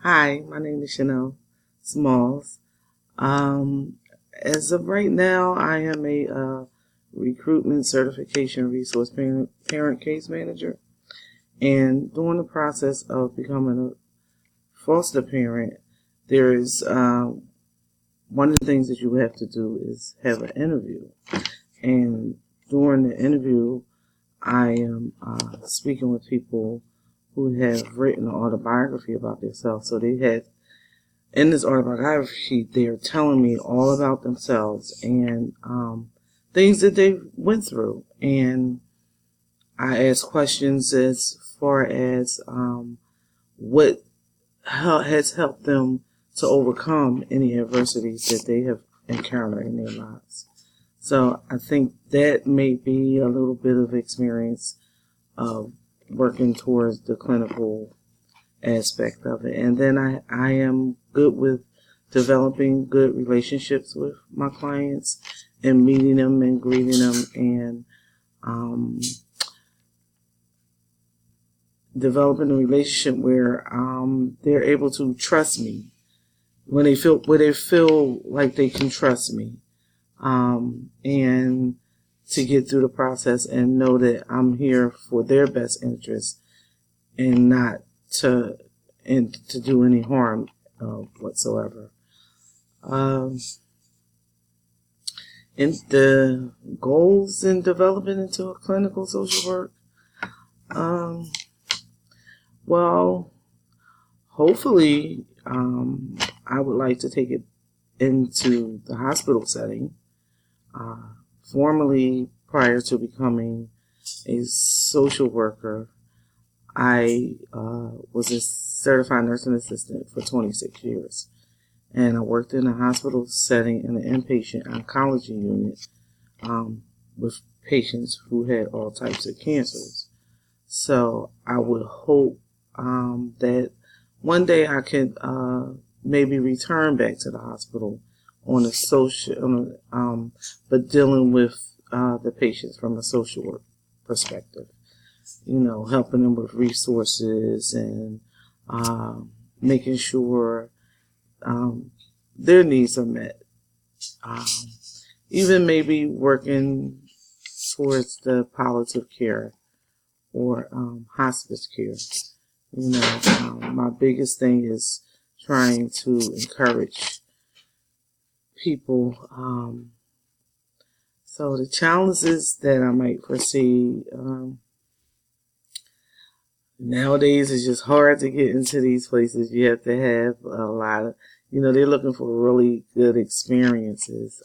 Hi, my name is Chanel Smalls. Um, as of right now, I am a recruitment certification resource parent case manager. And during the process of becoming a foster parent, there is one of the things that you have to do is have an interview. And during the interview, I am speaking with people who have written an autobiography about themselves. So they had in this autobiography, they're telling me all about themselves and things that they went through. And I ask questions as far as what has helped them to overcome any adversities that they have encountered in their lives. So I think that may be a little bit of experience of working towards the clinical aspect of it. And then I am good with developing good relationships with my clients and meeting them and greeting them and developing a relationship where they're able to trust me when they feel like they can trust me, and to get through the process and know that I'm here for their best interest and not to do any harm whatsoever. And the goals in developing into a clinical social work, well, hopefully, I would like to take it into the hospital setting. Formerly, prior to becoming a social worker, I was a certified nursing assistant for 26 years. And I worked in a hospital setting in an inpatient oncology unit with patients who had all types of cancers. So I would hope that one day I could maybe return back to the hospital on a social, but dealing with the patients from a social work perspective. You know, helping them with resources and making sure their needs are met. Even maybe working towards the palliative care or hospice care. You know, my biggest thing is trying to encourage people. So the challenges that I might foresee nowadays is just hard to get into these places. You have to have a lot of, they're looking for really good experiences.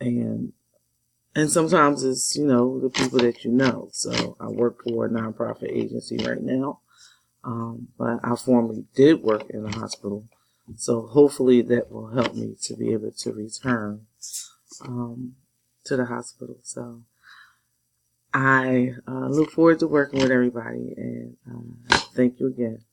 And sometimes it's, the people that you know. So I work for a nonprofit agency right now. But I formerly did work in a hospital. So hopefully that will help me to be able to return to the hospital. So I look forward to working with everybody, and thank you again.